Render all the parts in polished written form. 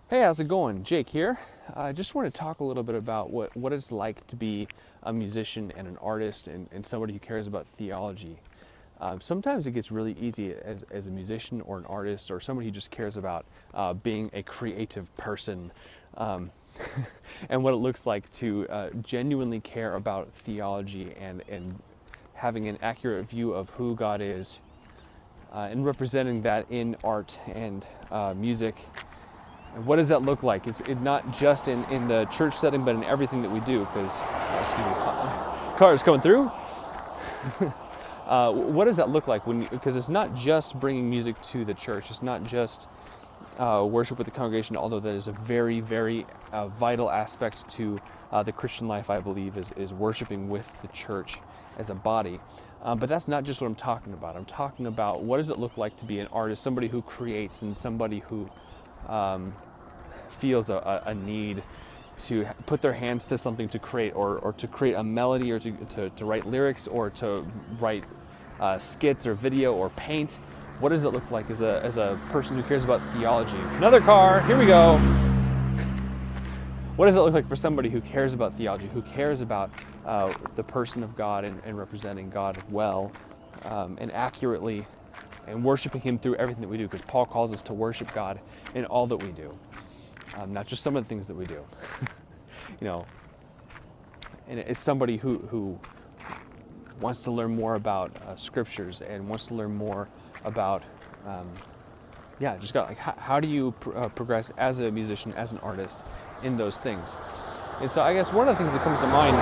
Hey, how's it going? Jake here. I just want to talk a little bit about what it's like to be a musician and an artist and somebody who cares about theology. Sometimes it gets really easy as a musician or an artist or somebody who just cares about being a creative person um, and what it looks like to genuinely care about theology and having an accurate view of who God is and representing that in art and music. And what does that look like? It's not just in the church setting, but in everything that we do. Because, excuse me, car is coming through. What does that look like because it's not just bringing music to the church. It's not just worship with the congregation, although that is a very, very vital aspect to the Christian life, I believe, is worshiping with the church as a body. But that's not just what I'm talking about. I'm talking about what does it look like to be an artist, somebody who creates and somebody who feels a need to put their hands to something to create, or to create a melody, or to write lyrics, or to write skits or video or paint. What does it look like as a person who cares about theology? Another car, here we go. What does it look like for somebody who cares about theology, who cares about the person of God and representing God well and accurately, and worshiping Him through everything that we do? Because Paul calls us to worship God in all that we do, not just some of the things that we do. And it's somebody who wants to learn more about scriptures and wants to learn more about, just got like how do you progress as a musician, as an artist, in those things. And so I guess one of the things that comes to mind,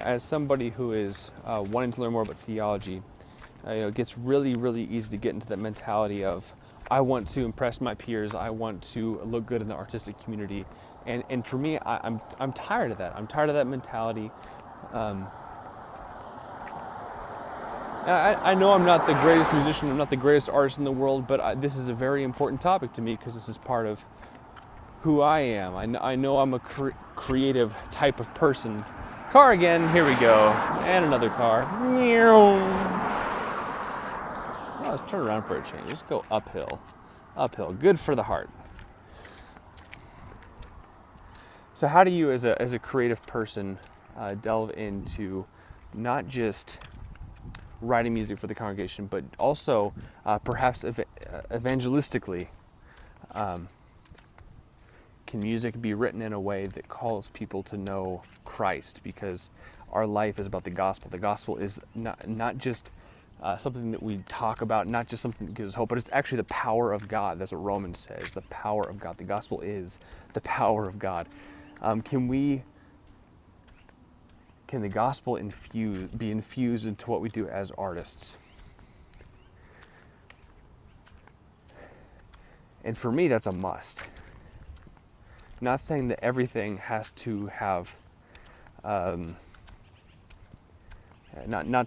as somebody who is wanting to learn more about theology, it gets really, really easy to get into that mentality of, I want to impress my peers, I want to look good in the artistic community. And for me, I'm tired of that. I'm tired of that mentality. I know I'm not the greatest musician, I'm not the greatest artist in the world, but this is a very important topic to me because this is part of who I am. I know I'm a creative type of person. Car again, here we go. And another car. Well, let's turn around for a change. Let's go uphill. Uphill, good for the heart. So how do you, as a creative person, delve into not just writing music for the congregation, but also perhaps evangelistically? Can music be written in a way that calls people to know Christ? Because our life is about the gospel. The gospel is not just something that we talk about, not just something that gives us hope, but it's actually the power of God. That's what Romans says, the power of God. The gospel is the power of God. Can the gospel be infused into what we do as artists? And for me, that's a must. Not saying that everything has to have, not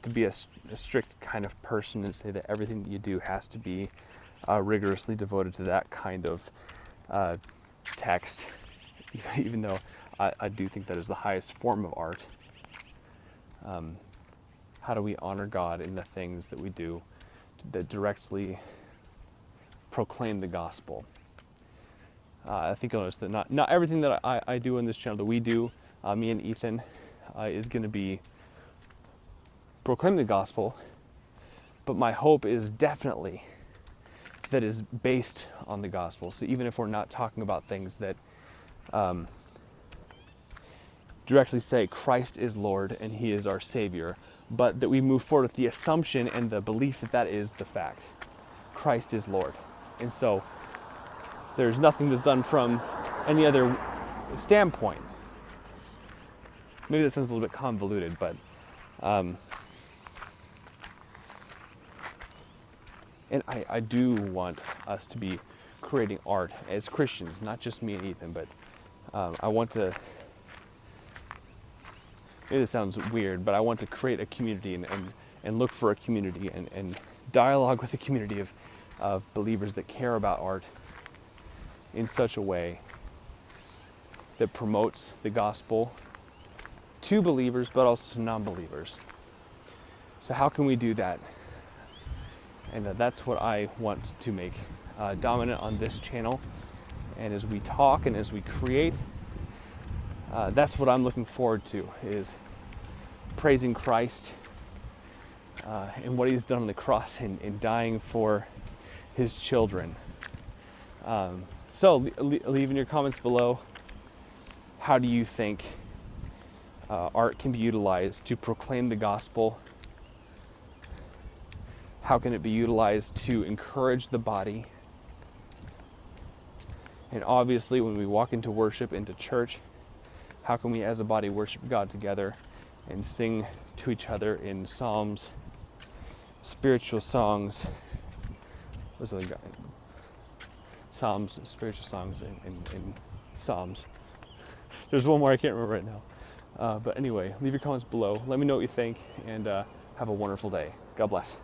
to be a strict kind of person and say that everything that you do has to be rigorously devoted to that kind of text, even though I do think that is the highest form of art. How do we honor God in the things that we do that directly proclaim the gospel? I think you'll notice that not everything that I do in this channel, that we do, me and Ethan, is going to be proclaiming the gospel, but my hope is definitely that is based on the gospel. So even if we're not talking about things that directly say Christ is Lord and He is our Savior, but that we move forward with the assumption and the belief that that is the fact. Christ is Lord. And so there's nothing that's done from any other standpoint. Maybe that sounds a little bit convoluted, but and I do want us to be creating art as Christians, not just me and Ethan, but I want to, maybe this sounds weird, but I want to create a community and look for a community and dialogue with a community of believers that care about art in such a way that promotes the gospel to believers, but also to non-believers. So how can we do that? And that's what I want to make dominant on this channel. And as we talk and as we create, that's what I'm looking forward to, is praising Christ and what he's done on the cross and dying for his children. So leave in your comments below, how do you think art can be utilized to proclaim the gospel? How can it be utilized to encourage the body? And obviously, when we walk into worship, into church, how can we as a body worship God together and sing to each other in psalms, spiritual songs? What's what we got? Psalms, spiritual songs, and psalms. There's one more I can't remember right now. But anyway, leave your comments below. Let me know what you think, and have a wonderful day. God bless.